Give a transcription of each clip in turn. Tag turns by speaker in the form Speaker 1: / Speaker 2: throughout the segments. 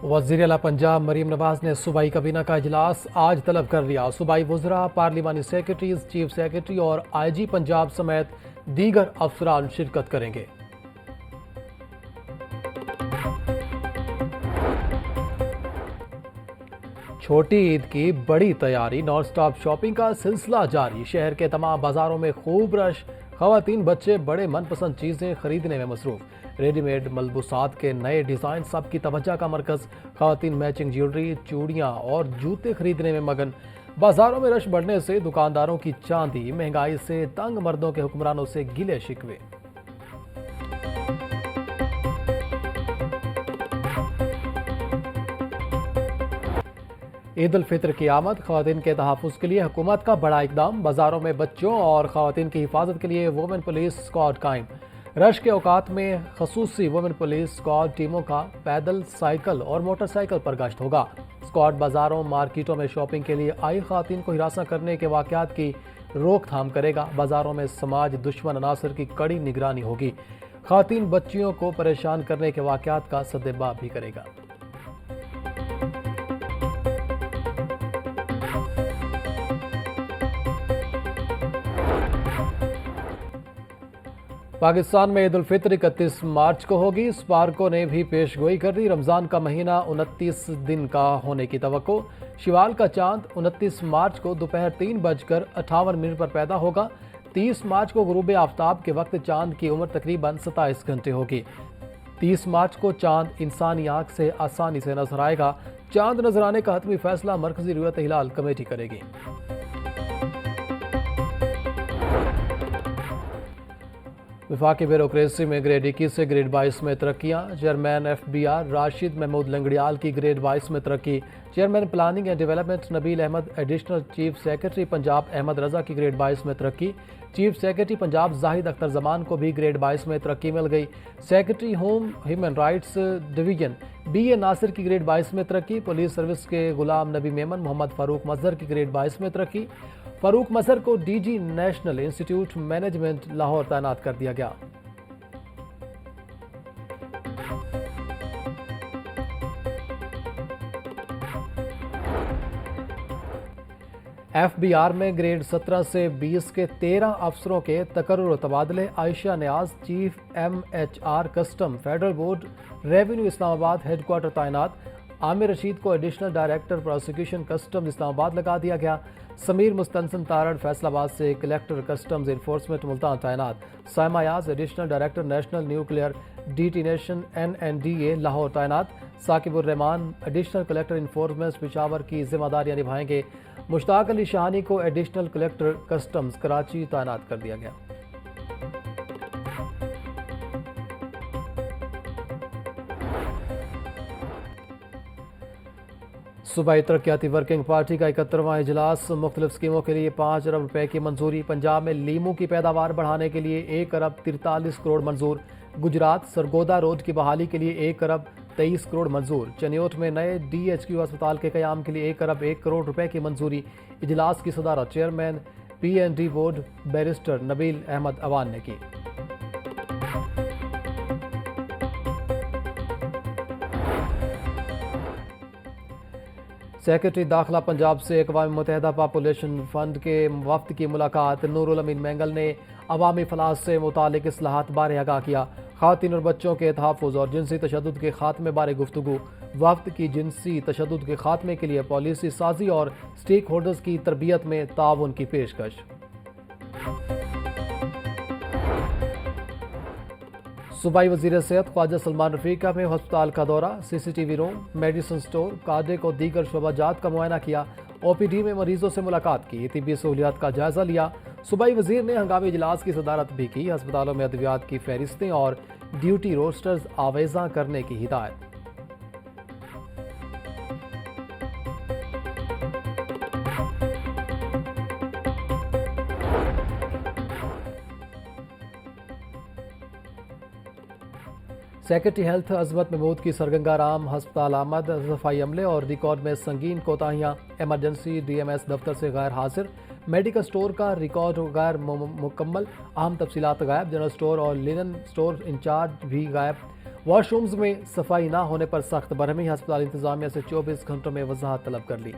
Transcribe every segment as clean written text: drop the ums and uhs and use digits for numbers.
Speaker 1: वज़ीर आला पंजाब मरीम नवाज ने सूबाई काबीना का इजलास आज तलब कर लिया। सूबाई वज़रा, पार्लिमानी सेक्रेटरीज, चीफ सेक्रेटरी और IG पंजाब समेत दीगर अफसरान शिरकत करेंगे। छोटी ईद की बड़ी तैयारी, नॉन स्टॉप शॉपिंग का सिलसिला जारी। शहर के तमाम बाजारों में खूब रश। खवातीन बच्चे बड़े मनपसंद चीजें खरीदने में मसरूफ। रेडीमेड मलबूसात के नए डिजाइन सबकी तवज्जो का मरकज। खवातीन मैचिंग ज्वेलरी, चूड़ियां और जूते खरीदने में मगन। बाजारों में रश बढ़ने से दुकानदारों की चांदी, महंगाई से तंग मर्दों के हुक्मरानों से गिले शिकवे। ईद उल फितर की आमद, खवातीन के तहफ़्फ़ुज़ के लिए हुकूमत का बड़ा इकदाम। बाजारों में बच्चों और खवातीन की हिफाजत के लिए वुमेन पुलिस स्क्वाड कायम। रश के औकात में खसूसी वुमेन पुलिस स्क्वाड टीमों का पैदल, साइकिल और मोटरसाइकिल पर गश्त होगा। स्क्वाड बाजारों, मार्केटों में शॉपिंग के लिए आई खवातीन को हिरासा करने के वाक़यात की रोकथाम करेगा। बाजारों में समाज दुश्मन अनासर की कड़ी निगरानी होगी। खवातीन बच्चियों को परेशान करने के वाक़यात का सद्देबाब भी करेगा। पाकिस्तान में ईद उल फितर 31 मार्च को होगी। स्पार्को ने भी पेशगोई कर दी। रमज़ान का महीना 29 दिन का होने की तवक्को। शिवाल का चांद 29 मार्च को दोपहर 3:58 पर पैदा होगा। 30 मार्च को गुरूब आफ्ताब के वक्त चांद की उम्र तकरीबन 27 घंटे होगी। 30 मार्च को चांद इंसानी आंख से आसानी से नजर आएगा। चांद नजर आने का हतमी फैसला मरकजी रुयत हिलाल कमेटी करेगी। वफाकी ब्यूरोक्रेसी में ग्रेड 21 से ग्रेड 22 में तरक्कियां। चेयरमैन FBR राशिद महमूद लंगड़ियाल की ग्रेड 22 में तरक्की। Chairman planning and development Nabeel Ahmed, additional chief secretary Punjab Ahmed Raza की ग्रेड 22 में तरक्की। चीफ सेक्रेटरी पंजाब जाहिद अख्तर जमान को भी ग्रेड 22 में तरक्की मिल गई। Secretary home human rights division BA Nasir की ग्रेड 22 में तरक्की। पुलिस सर्विस के गुलाम नबी मेमन मोहम्मद फारूक मजहर की ग्रेड 22 में तरक्की। फारूक मजहर को DG national institute management Lahore तैनात कर दिया गया। FBR में ग्रेड 17 से 20 के 13 अफसरों के तकर्रुर तबादले। Ayesha Niaz chief MHR custom federal board revenue Islamabad headquarter तैनात। आमिर रशीद को additional director prosecution customs Islamabad लगा दिया गया। समीर मुस्तनसन तारड़ फैसलाबाद से कलेक्टर कस्टम्स इन्फोर्समेंट मुल्तान तैनात। Saima Yaz additional director national nuclear detonation NNDA Lahore तैनात। Saqibur Rehman additional collector enforcement Peshawar की जिम्मेदारियां निभाएंगे। मुश्ताक अली शाहानी को एडिशनल कलेक्टर कस्टम्स कराची तैनात कर दिया गया। सूबाई तरक्याती वर्किंग पार्टी का 71वां इजलास। मुख्तलिफ स्कीमों के लिए 5 अरब रुपए की मंजूरी। पंजाब में लीमू की पैदावार बढ़ाने के लिए 1 अरब 43 करोड़ मंजूर। गुजरात सरगोदा रोड की बहाली के लिए 1 अरब 23 करोड़ मंजूर। चनियोट में नए DHQ अस्पताल के कयाम के लिए 1 अरब 1 करोड़ रुपए की मंजूरी। इजलास की सदारत chairman PND board barrister Nabeel Ahmed Awan ने की। सेक्रेटरी दाखिला पंजाब से अक़वाम मुत्तहिदा पॉपुलेशन फंड के वफ्द की मुलाकात। नूरुल अमीन मैंगल ने अवामी फलाह से मुतालिक इस्लाहात बारे आगाह किया। ख़वातीन और बच्चों के तहफ़्फ़ुज़ और जिनसी तशद्दुद के खात्मे बारे गुफ्तगू। वफ्द की जिनसी तशद्दुद के खात्मे के लिए पॉलिसी साजी और स्टेक होल्डर्स की तरबियत में ताउन की पेशकश। सूबाई वज़ीर सेहत ख्वाजा सलमान रफीका में अस्पताल का दौरा। CCTV room, medicine store, cardiac और दीगर शोबाजात का मुआयना किया। OPD में मरीजों से मुलाकात की। तिब्बी सहूलियात का जायजा लिया। सूबाई वज़ीर ने हंगामी इजलास की सदारत भी की। अस्पतालों में अद्वियात की फहरिस्तें और ड्यूटी रोस्टर्स आवेजा करने की हिदायत। सेक्रेटरी हेल्थ अजमत महमूद की सरगंगा राम हस्पताल आमद। सफाई अमले और रिकॉर्ड में संगीन कोताहियां। एमरजेंसी DMS दफ्तर से गैर हाजिर। मेडिकल स्टोर का रिकॉर्ड गैर मुकम्मल। अहम तफसीलात गायब। जनरल स्टोर और लिनन स्टोर इंचार्ज भी गायब। वॉशरूम्स में सफाई ना होने पर सख्त बरहमी। अस्पताल इंतजामिया से 24 घंटों में वजाहत तलब कर ली।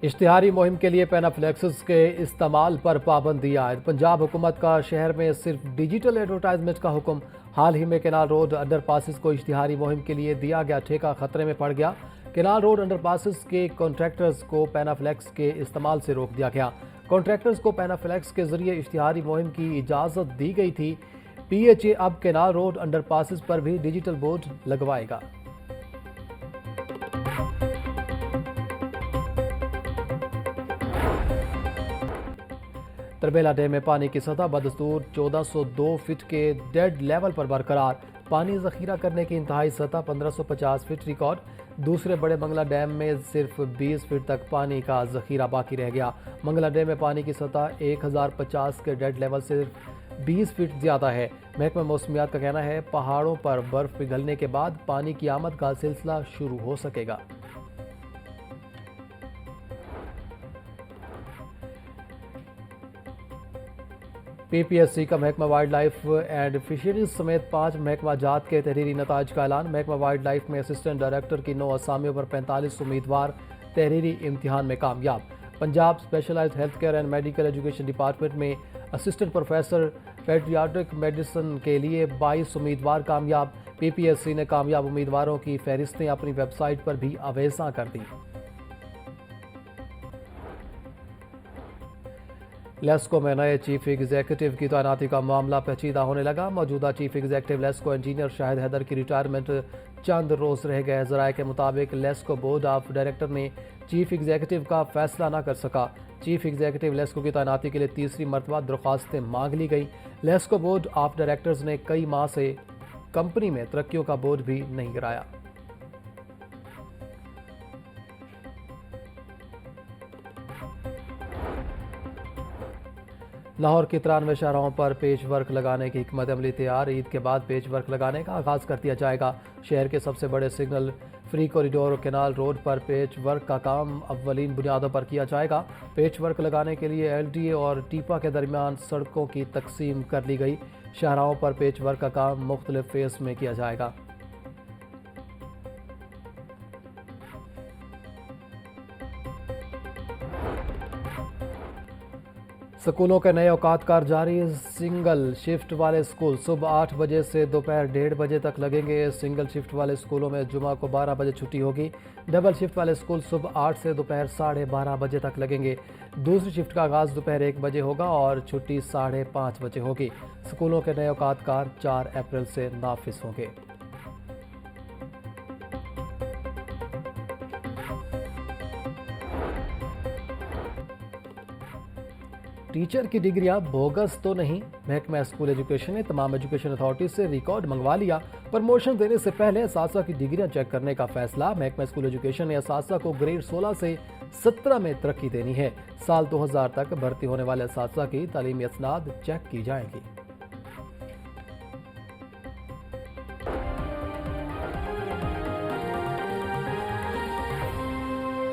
Speaker 1: इश्तिहारी मुहिम के लिए पेनाफ्लेक्स के इस्तेमाल पर पाबंदी आयद। पंजाब हुकूमत का शहर में सिर्फ डिजिटल एडवर्टाइजमेंट का हुक्म। हाल ही में केनाल रोड अंडरपासेस को इश्तिहारी मुहिम के लिए दिया गया ठेका खतरे में पड़ गया। केनाल रोड अंडरपासेस के कॉन्ट्रैक्टर्स को पेनाफ्लेक्स के इस्तेमाल से रोक दिया गया। कॉन्ट्रैक्टर्स को पेनाफ्लेक्स के जरिए इश्तिहारी मुहिम की इजाज़त दी गई थी। PHA अब केनाल रोड अंडरपासेस पर भी डिजिटल बोर्ड लगवाएगा। तरबेला डैम में पानी की सतह बदस्तूर 1402 फीट के डेड लेवल पर बरकरार। पानी जखीरा करने की इंतहाई सतह 1550 फीट रिकॉर्ड। दूसरे बड़े मंगला डैम में सिर्फ 20 फीट तक पानी का जखीरा बाकी रह गया। मंगला डैम में पानी की सतह 1050 के डेड लेवल से 20 फीट ज्यादा है। महकमा मौसमियात का कहना है पहाड़ों पर बर्फ पिघलने के बाद पानी की आमद का सिलसिला शुरू हो सकेगा। PPSC का महकमा वाइल्ड लाइफ एंड फिशरीज समेत 5 महकमा जात के तहरीरी नताज का ऐलान। महकमा वाइल्ड लाइफ में असिस्टेंट डायरेक्टर की 9 असामियों पर 45 उम्मीदवार तहरीरी इम्तिहान में कामयाब। Punjab specialised health care and medical education department में असिस्टेंट प्रोफेसर पेडियाट्रिक मेडिसिन के लिए 22 उम्मीदवार कामयाब। PPSC ने कामयाब उम्मीदवारों की फहरिस्तें अपनी वेबसाइट पर भी अवेजा कर दी। लेस्को में नए चीफ एग्जीक्यूटिव की तैनाती का मामला पेचीदा होने लगा। मौजूदा chief executive LESCO engineer Shahid Haider की रिटायरमेंट चंद रोज रह गए। जराये के मुताबिक लेस्को बोर्ड ऑफ डायरेक्टर ने चीफ एग्जीक्यूटिव का फैसला न कर सका। चीफ एग्जीक्यूटिव लेस्को की तैनाती के लिए तीसरी मरतबा दरख्वास्तें मांग ली गई। लेस्को बोर्ड ऑफ डायरेक्टर्स ने कई माह से कंपनी में तरक्कियों का बोर्ड भी नहीं गिराया। लाहौर के 93 शाहराहों पर पेच वर्क लगाने की हिकमत अमली तैयार। ईद के बाद पेच वर्क लगाने का आगाज कर दिया जाएगा। शहर के सबसे बड़े सिग्नल फ्री कॉरिडोर और केनाल रोड पर पेच वर्क का काम अव्वलीन बुनियादों पर किया जाएगा। पेच वर्क लगाने के लिए LDA और टीपा के दरमियान सड़कों की तकसीम कर ली गई। शाहराहों पर पेच वर्क का काम मुख्तलिफ फेज में किया जाएगा। स्कूलों के नए औकात कार जारी। सिंगल शिफ्ट वाले स्कूल सुबह 8 बजे से दोपहर 1:30 बजे तक लगेंगे। सिंगल शिफ्ट वाले स्कूलों में जुमा को 12 बजे छुट्टी होगी। डबल शिफ्ट वाले स्कूल सुबह 8 से दोपहर 12:30 बजे तक लगेंगे। दूसरी शिफ्ट का आगाज दोपहर 1 बजे होगा और छुट्टी 5:30 बजे होगी। स्कूलों के नए औकात कार 4 अप्रैल से नाफिज होंगे। टीचर की डिग्रियां बोगस तो नहीं। महकमा स्कूल एजुकेशन ने तमाम एजुकेशन अथॉरिटी से रिकॉर्ड मंगवा लिया। प्रमोशन देने से पहले असासा की डिग्रियां चेक करने का फैसला। महकमा स्कूल एजुकेशन ने असासा को ग्रेड 16 से 17 में तरक्की देनी है। साल 2000 तक भर्ती होने वाले असासा की तालीमी असनाद चेक की जाएंगी।